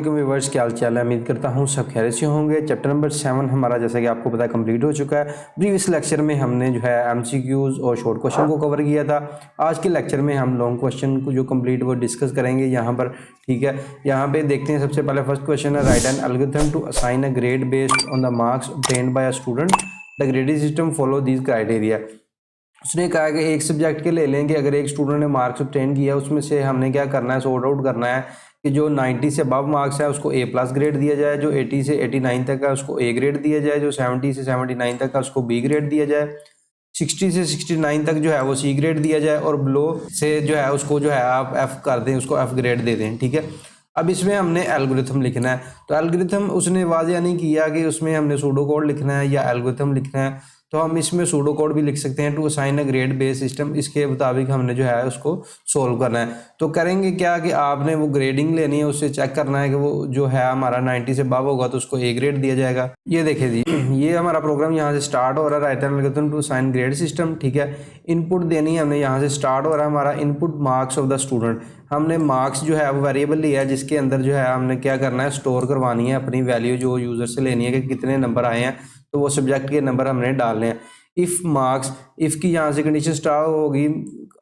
वालेकुम व्यूअर्स, क्या हाल चाल है। उम्मीद करता हूँ सब खैरियत से होंगे। चैप्टर नंबर 7 हमारा जैसा कि आपको पता है कंप्लीट हो चुका है। प्रीवियस लेक्चर में हमने जो है एमसीक्यूज और शॉर्ट क्वेश्चन को कवर किया था। आज के लेक्चर में हम लॉन्ग क्वेश्चन को जो कंप्लीट वो डिस्कस करेंगे यहाँ पर। ठीक है, यहाँ पे देखते हैं। सबसे पहले फर्स्ट क्वेश्चन है, write an algorithm to assign a grade based on the marks obtained by a student. The grading system follow these criteria. उसने कहा कि एक सब्जेक्ट के ले लेंगे, अगर एक स्टूडेंट ने मार्क्स ऑब्टेन किया उसमें से हमने क्या करना है, सॉर्ट आउट करना है कि जो 90 से अबव मार्क्स है उसको A+ ग्रेड दिया जाए, जो 80 से 89 तक है उसको A ग्रेड दिया जाए, जो 70 से 79 तक है उसको B ग्रेड दिया जाए, 60 से 69 तक जो है वो C ग्रेड दिया जाए, और बिलो से जो है उसको जो है आप F कर दें, उसको F ग्रेड दे दें। ठीक है, अब इसमें हमने एल्गोरिथम लिखना है। तो एल्गोरिथम उसने वाज़ेह नहीं किया कि उसमें हमने सूडो कोड लिखना है या एल्गोरिथम लिखना है, तो हम इसमें सूडो कोड भी लिख सकते हैं, to assign a grade base system. इसके मुताबिक हमने जो है उसको सोल्व करना है। तो करेंगे क्या कि आपने वो ग्रेडिंग लेनी है, उससे चेक करना है कि वो जो है हमारा 90 से अबव होगा तो उसको A ग्रेड दिया जाएगा। ये देखिए जी, ये हमारा प्रोग्राम यहाँ से स्टार्ट हो रहा है, write algorithm to assign grade system. ठीक है, इनपुट देनी है हमने, यहाँ से स्टार्ट हो रहा है हमारा input marks of the student. हमने मार्क्स जो है वो वेरिएबल लिया है, जिसके अंदर जो है हमने क्या करना है, स्टोर करवानी है अपनी वैल्यू जो यूज़र से लेनी है कि कितने नंबर आए हैं, तो वो सब्जेक्ट के नंबर हमने डालने हैं। इफ़ मार्क्स, इफ़ की यहाँ से कंडीशन स्टार्ट होगी,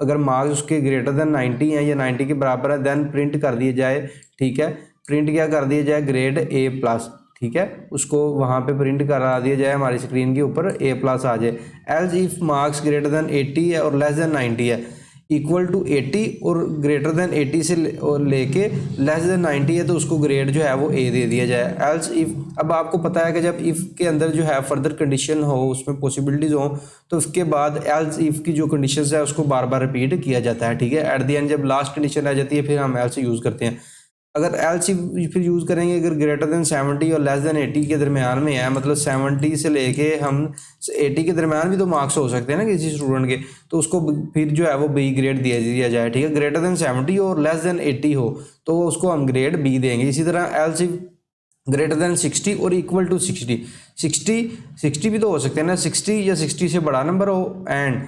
अगर मार्क्स उसके ग्रेटर देन 90 हैं या 90 के बराबर है, देन प्रिंट कर दिए जाए। ठीक है, प्रिंट क्या कर दिया जाए, ग्रेड A+। ठीक है, उसको वहाँ पे प्रिंट करा दिया जाए, हमारी स्क्रीन के ऊपर A+ आ जाए। Else if marks greater than 80 है और लेस देन 90 है, इक्वल टू 80 और ग्रेटर देन 80 से लेके लेस देन 90 है, तो उसको ग्रेड जो है वो A दे दिया जाए। एल्स इफ, अब आपको पता है कि जब इफ़ के अंदर जो है फर्दर कंडीशन हो, उसमें पॉसिबिलिटीज़ हो, तो उसके बाद एल्स इफ़ की जो कंडीशन है उसको बार बार रिपीट किया जाता है। ठीक है, एट द एंड जब लास्ट कंडीशन आ जाती है फिर हम एल्स यूज़ करते हैं। अगर एल्स फिर यूज़ करेंगे, अगर ग्रेटर देन 70 और लेस देन 80 के दरमियान में है, मतलब 70 से लेके हम 80 के दरमियान भी तो मार्क्स हो सकते हैं ना किसी स्टूडेंट के, तो उसको फिर जो है वो B ग्रेड दिया जाए। ठीक है, ग्रेटर देन 70 और लेस देन 80 हो तो उसको हम ग्रेड B देंगे। इसी तरह एल्स ग्रेटर देन 60 और इक्वल टू 60 भी तो हो सकते हैं ना, 60 या 60 से बड़ा नंबर हो, and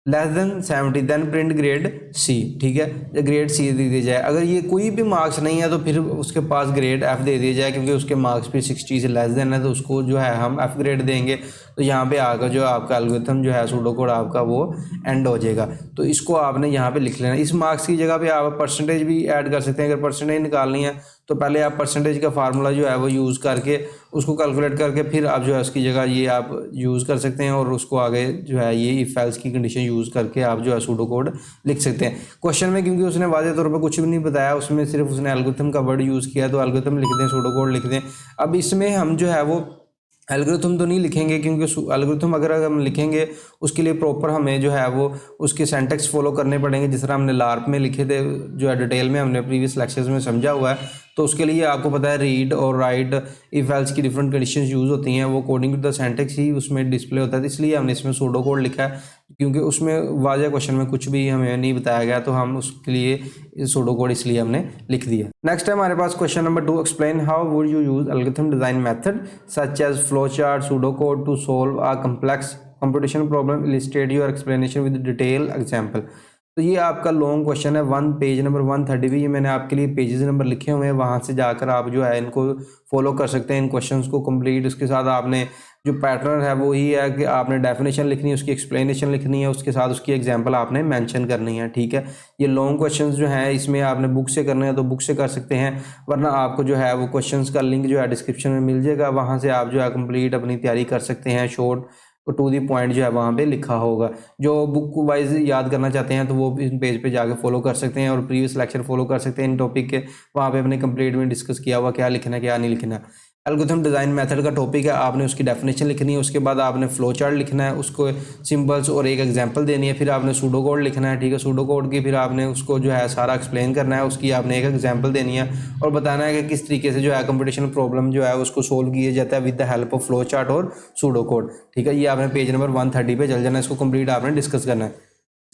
less than 70 then print grade C। ठीक है, ग्रेड C दे दिया जाए। अगर ये कोई भी मार्क्स नहीं है तो फिर उसके पास ग्रेड F दे दिया जाए, क्योंकि उसके मार्क्स भी 60 से लेस देन है, तो उसको जो है हम F ग्रेड देंगे। तो यहाँ पे आकर जो आपका एल्गोरिथम जो है सूडो कोड आपका वो एंड हो जाएगा। तो इसको आपने यहाँ पे लिख लेना। इस मार्क्स की जगह पे आप परसेंटेज भी ऐड कर सकते हैं। अगर परसेंटेज निकालनी है तो पहले आप परसेंटेज का फार्मूला जो है वो यूज़ करके उसको कैलकुलेट करके फिर आप जो है उसकी जगह ये आप यूज़ कर सकते हैं, और उसको आगे जो है ये इफ एल्स की कंडीशन यूज़ करके आप जो है सूडो कोड लिख सकते हैं। क्वेश्चन में क्योंकि उसने वाज़ेह तौर पर कुछ भी नहीं बताया, उसमें सिर्फ उसने एल्गोरिथम का वर्ड यूज़ किया, तो एल्गोरिथम लिख दें, सूडो कोड लिख दें। अब इसमें हम जो है वो एल्गोरिथम तो नहीं लिखेंगे, क्योंकि एल्गोरिथम अगर हम लिखेंगे उसके लिए प्रॉपर हमें जो है वो उसके सिंटैक्स फॉलो करने पड़ेंगे, जिस तरह हमने लार्प में लिखे थे, जो है डिटेल में हमने प्रीवियस लेक्चर्स में समझा हुआ है। तो उसके लिए आपको पता है रीड और राइट इफ एल्स की डिफरेंट कंडीशंस यूज़ होती हैं, वो अकॉर्डिंग टू द सिंटैक्स ही उसमें डिस्प्ले होता है। इसलिए हमने इसमें सूडो कोड लिखा है, क्योंकि उसमें वाज़ेह क्वेश्चन में कुछ भी हमें नहीं बताया गया, तो हम उसके लिए सूडो कोड इसलिए हमने लिख दिया। नेक्स्ट है हमारे पास question number 2, explain how would you use algorithm design method such as flow chart, pseudo code to solve a complex computation problem, illustrate your explanation with detail example. तो ये आपका लॉन्ग क्वेश्चन है, page number 130 भी, ये मैंने आपके लिए pages number लिखे हुए हैं, वहाँ से जाकर आप जो है इनको फॉलो कर सकते हैं, इन क्वेश्चंस को कंप्लीट। उसके साथ आपने जो पैटर्न है वो ही है कि आपने डेफिनेशन लिखनी है, उसकी एक्सप्लेनेशन लिखनी है, उसके साथ उसकी एग्जांपल आपने मेंशन करनी है। ठीक है, ये लॉन्ग क्वेश्चंस जो हैं इसमें आपने बुक से करने हैं तो बुक से कर सकते हैं, वरना आपको जो है वो क्वेश्चंस का लिंक जो है डिस्क्रिप्शन में मिल जाएगा, वहाँ से आप जो है कंप्लीट अपनी तैयारी कर सकते हैं। शॉर्ट तो टू दी पॉइंट जो है वहाँ पे लिखा होगा। जो बुक वाइज याद करना चाहते हैं तो वो इस पेज पे जाके फॉलो कर सकते हैं, और प्रीवियस लेक्चर फॉलो कर सकते हैं इन टॉपिक के, वहाँ पे अपने कंप्लीट में डिस्कस किया हुआ क्या लिखना है क्या नहीं लिखना। एल्गोरिथम डिज़ाइन मेथड का टॉपिक है, आपने उसकी डेफिनेशन लिखनी है, उसके बाद आपने फ्लो चार्ट लिखना है, उसको सिंबल्स और एक एग्जांपल देनी है, फिर आपने सूडो कोड लिखना है। ठीक है, सूडो कोड की फिर आपने उसको जो है सारा एक्सप्लेन करना है, उसकी आपने एक एग्जांपल देनी है और बताना है कि किस तरीके से जो है कंप्यूटेशनल प्रॉब्लम जो है उसको सोल्व किया जाता है with the help of flow chart और सूडो कोड। ठीक है, ये आपने पेज नंबर 130 पे चल जाना है, इसको कंप्लीट आपने डिस्कस करना है।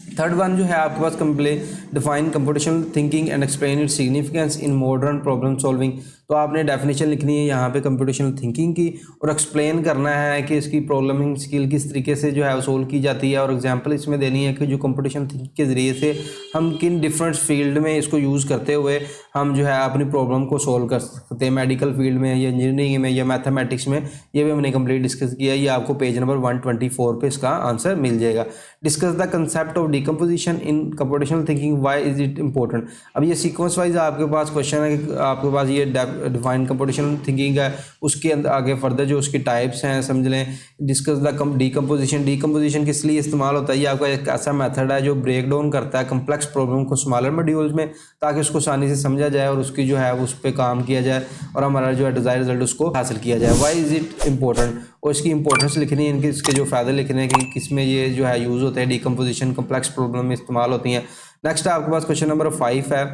थर्ड वन जो है आपके पास complete define computational thinking and explain its significance in modern problem solving. तो आपने डेफिनेशन लिखनी है यहाँ पे कंप्यूटेशनल थिंकिंग की और एक्सप्लेन करना है कि इसकी प्रॉब्लमिंग स्किल किस तरीके से जो है सोल्व की जाती है, और एग्जांपल इसमें देनी है कि जो कंप्यूटेशनल थिंकिंग के ज़रिए से हम किन डिफरेंट फील्ड में इसको यूज़ करते हुए हम जो है अपनी प्रॉब्लम को सोल्व कर सकते हैं, मेडिकल फील्ड में या इंजीनियरिंग में या मैथमेटिक्स में। ये भी हमने कंप्लीट डिस्कस किया। ये आपको पेज नंबर 124 पे इसका आंसर मिल जाएगा। Discuss the concept of decomposition in computational thinking, why is it important. अब ये सीक्वेंस वाइज आपके पास क्वेश्चन है कि आपके पास ये डिफाइन कंप्यूटेशनल थिंकिंग है, उसके अंदर आगे फर्दर जो उसके टाइप्स हैं समझ लें। डिस्कस द डिकम्पोजिशन, डिकम्पोजिशन किस लिए इस्तेमाल होता है, ये आपका एक ऐसा मेथड है जो ब्रेक डाउन करता है कम्प्लेक्स प्रॉब्लम को स्मॉलर मॉड्यूल्स में, ताकि उसको आसानी से समझा जाए और उसकी जो है उस पर काम किया जाए और हमारा जो है डिजायर रिजल्ट उसको हासिल किया जाए। व्हाई इज इट इंपॉर्टेंट, और इसकी इंपॉर्टेंस लिखनी है, इनके इसके जो फ़ायदे लिखने हैं कि किसमें ये जो है यूज़ होते हैं, डिकम्पोजिशन कम्प्लेक्स प्रॉब्लम में इस्तेमाल होती हैं। नेक्स्ट आपके पास क्वेश्चन नंबर 5 है,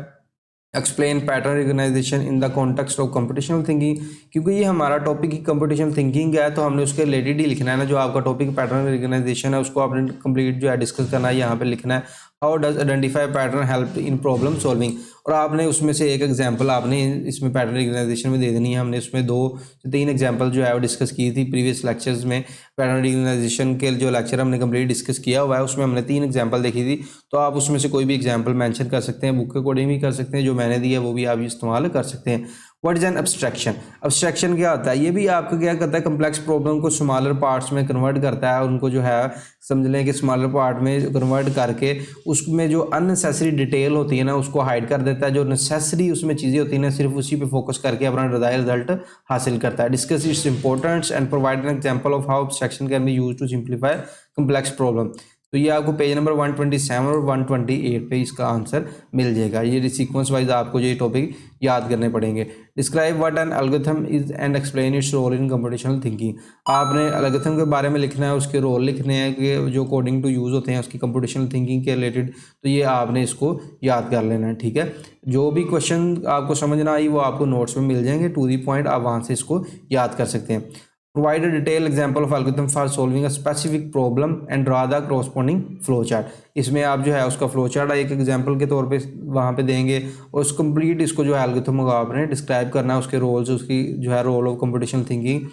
explain pattern recognisation in the context of computational thinking. क्योंकि ये हमारा टॉपिक ही कंप्यूटेशनल थिंकिंग है, तो हमने उसके रिलेटेड ही लिखना है ना। जो आपका टॉपिक पैटर्न रिकग्नाइजेशन है उसको आपने कंप्लीट जो है डिस्कस करना है, यहाँ पे लिखना है how does identify pattern help in problem solving. और आपने उसमें से एक एग्जांपल आपने इसमें पैटर्न रिकग्नाइजेशन में दे देनी है। हमने उसमें 2 से 3 एग्जांपल जो है वो डिस्कस की थी प्रीवियस लेक्चर्स में। पैटर्न रिकग्नाइजेशन के जो लेक्चर हमने कंप्लीट डिस्कस किया हुआ है उसमें हमने 3 एग्जांपल देखी थी। तो आप उसमें से कोई भी एग्जांपल मेंशन कर सकते हैं, बुक के अकॉर्डिंग भी कर सकते हैं, जो मैंने दी है वो भी आप इस्तेमाल कर सकते हैं। What is an abstraction, abstraction क्या होता है, ये भी आपका क्या करता है, कम्प्लेक्स प्रॉब्लम को स्मॉलर पार्ट्स में कन्वर्ट करता है, उनको जो है समझ लें कि स्मॉलर पार्ट में कन्वर्ट करके उसमें जो अननेसेसरी डिटेल होती है ना उसको हाइड कर देता है, जो नेसेसरी उसमें चीज़ें होती हैं ना सिर्फ उसी पे फोकस करके अपना डिजायर्ड रिजल्ट हासिल करता है। Discuss its importance and provide an example of how abstraction can be used to simplify complex problem. तो ये आपको पेज नंबर 127 और 128 पे इसका आंसर मिल जाएगा। ये सीक्वेंस वाइज आपको ये टॉपिक याद करने पड़ेंगे। Describe what an algorithm is and explain its role in computational thinking. आपने एल्गोरिथम के बारे में लिखना है, उसके रोल लिखने हैं कि जो कोडिंग टू यूज़ होते हैं उसकी कंप्यूटेशनल थिंकिंग के रिलेटेड। तो ये आपने इसको याद कर लेना है, ठीक है। जो भी क्वेश्चन आपको समझ ना आई वो आपको नोट्स में मिल जाएंगे, टू दी पॉइंट आप वहाँ से इसको याद कर सकते हैं। Provide a detailed example of algorithm for solving a specific problem and draw the corresponding flow chart। इसमें आप जो है उसका फ्लो चार्ट एक एग्जांपल के तौर पे वहाँ पे देंगे और उस कंप्लीट इसको जो है एल्गोरिथम को आपने डिस्क्राइब करना है, उसके रोल्स, उसकी जो है रोल ऑफ कंप्यूटेशनल थिंकिंग,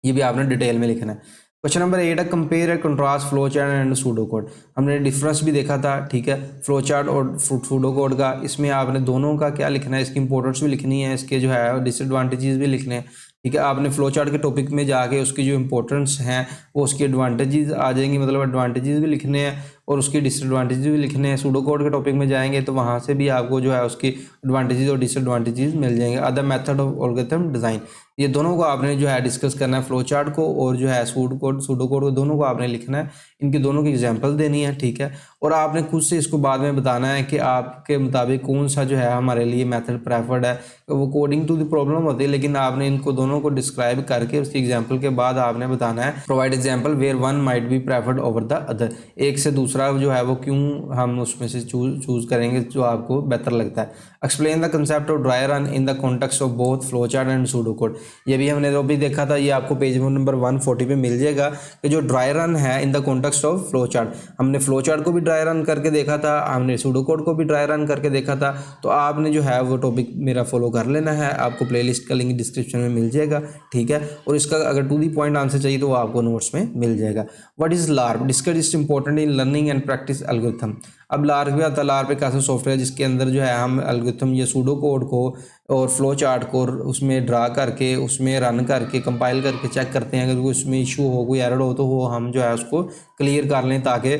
ये भी आपने डिटेल में लिखना है। क्वेश्चन नंबर 8 है, compare and contrast flow chart and pseudo code. हमने डिफरेंस भी देखा था, ठीक है, फ्लो चार्ट और सूडो कोड का। इसमें आपने दोनों का क्या लिखना है, इसकी इंपॉर्टेंस भी लिखनी है, इसके जो है डिसएडवांटेजेस भी लिखने हैं, ठीक है। आपने फ्लो चार्ट के टॉपिक में जाके उसकी जो इंपॉर्टेंस हैं वो उसकी एडवांटेजेस आ जाएंगी, मतलब एडवांटेजेस भी लिखने हैं और उसकी डिसएडवांटेजेस भी लिखने हैं। सूडो कोड के टॉपिक में जाएंगे तो वहाँ से भी आपको जो है उसकी एडवांटेजेस और डिसएडवांटेजेस मिल जाएंगे। Other method of algorithm design, ये दोनों को आपने जो है डिस्कस करना है, फ्लो चार्ट को और जो है सूडो कोड को, दोनों को आपने लिखना है, इनकी दोनों की एग्जांपल देनी है, ठीक है। और आपने खुद से इसको बाद में बताना है कि आपके मुताबिक कौन सा जो है हमारे लिए मेथड प्रेफर्ड है। वो कोडिंग टू द प्रॉब्लम होती है, लेकिन आपने इनको दोनों को डिस्क्राइब करके उसकी एग्जांपल के बाद आपने बताना है provide example where one might be preferred over the other. एक से दूसरा जो है वो क्यों हम उसमें से चूज करेंगे जो आपको बेहतर लगता है। Explain the concept of dry run in the context of both flow chart and pseudo code. ये भी हमने तो भी देखा था, ये आपको पेज नंबर 140 पे मिल जाएगा कि जो ड्राई रन है in the context of flow chart, हमने फ्लो चार्ट को भी ड्राई रन करके देखा था, हमने सूडो कोड को भी ड्राई रन करके देखा था। तो आपने जो है वो टॉपिक मेरा फॉलो कर लेना है, आपको प्लेलिस्ट का लिंक डिस्क्रिप्शन में मिल जाएगा, ठीक है। और इसका अगर टू दी पॉइंट आंसर चाहिए तो वो आपको नोट्स में मिल जाएगा। What is LARP, discuss is important in learning and practice algorithm. अब लार्प भी आता है, लार्प एक ऐसा सॉफ्टवेयर जिसके अंदर जो है हम एल्गोरिथम ये सूडो कोड को और फ्लो चार्ट को उसमें ड्रा करके उसमें रन करके कंपाइल करके चेक करते हैं, अगर कोई उसमें इशू हो, कोई एरर हो तो वो हम जो है उसको क्लियर कर लें, ताकि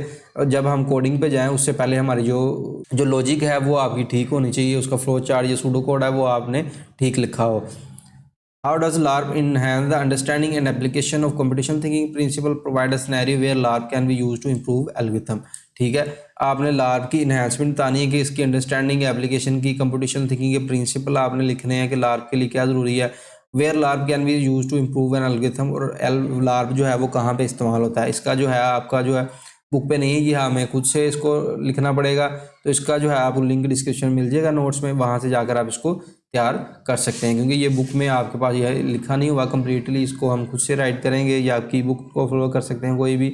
जब हम कोडिंग पे जाएं उससे पहले हमारी जो लॉजिक है वो आपकी ठीक होनी चाहिए, उसका फ्लो चार्ट या सूडो कोड है वो आपने ठीक लिखा हो। How does LARP enhance the understanding and application of computational thinking principle? Provide a scenario where LARP can be used to improve algorithm। ठीक है, आपने LARP की इन्हेंसमेंट बतानी है कि इसकी अंडरस्टैंडिंग एप्लीकेशन की कंप्यूटेशनल थिंकिंग के प्रिंसिपल आपने लिखने हैं कि LARP के लिए क्या ज़रूरी है। Where LARP can be use to improve an algorithm, और LARP जो है वो कहाँ पे इस्तेमाल होता है। इसका जो है आपका जो है बुक पे नहीं है, ये हमें खुद से इसको लिखना पड़ेगा। तो इसका जो है आपको लिंक डिस्क्रिप्शन मिल जाएगा नोट्स में, वहाँ से जाकर आप इसको तैयार कर सकते हैं, क्योंकि ये बुक में आपके पास यह लिखा नहीं हुआ कम्प्लीटली, इसको हम खुद से राइट करेंगे या आपकी बुक को फॉलो कर सकते हैं कोई भी।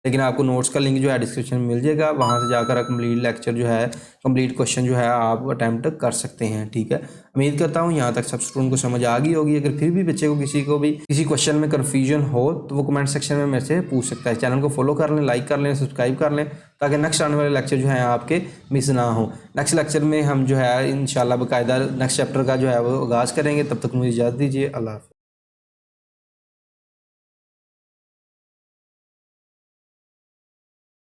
लेकिन आपको नोट्स का लिंक जो है डिस्क्रिप्शन में मिल जाएगा, वहाँ से जाकर कंप्लीट लेक्चर जो है, कंप्लीट क्वेश्चन जो है आप अटैम्प्ट कर सकते हैं। ठीक है, उम्मीद करता हूँ यहाँ तक सब स्टूडेंट को समझ आ गई होगी। अगर फिर भी बच्चे को किसी को भी किसी क्वेश्चन में कन्फ्यूजन हो तो वो कमेंट सेक्शन में मेरे से पूछ सकता है। चैनल को फॉलो कर लें, लाइक कर लें, सब्सक्राइब कर लें, ताकि नेक्स्ट आने वाले लेक्चर जो है आपके मिस ना हो। नेक्स्ट लेक्चर में हम जो है इंशाल्लाह बाकायदा नेक्स्ट चैप्टर का जो है वो आगाज़ करेंगे। तब तक मुझे इजाज़त दीजिए। अल्लाह हाफ़िज़।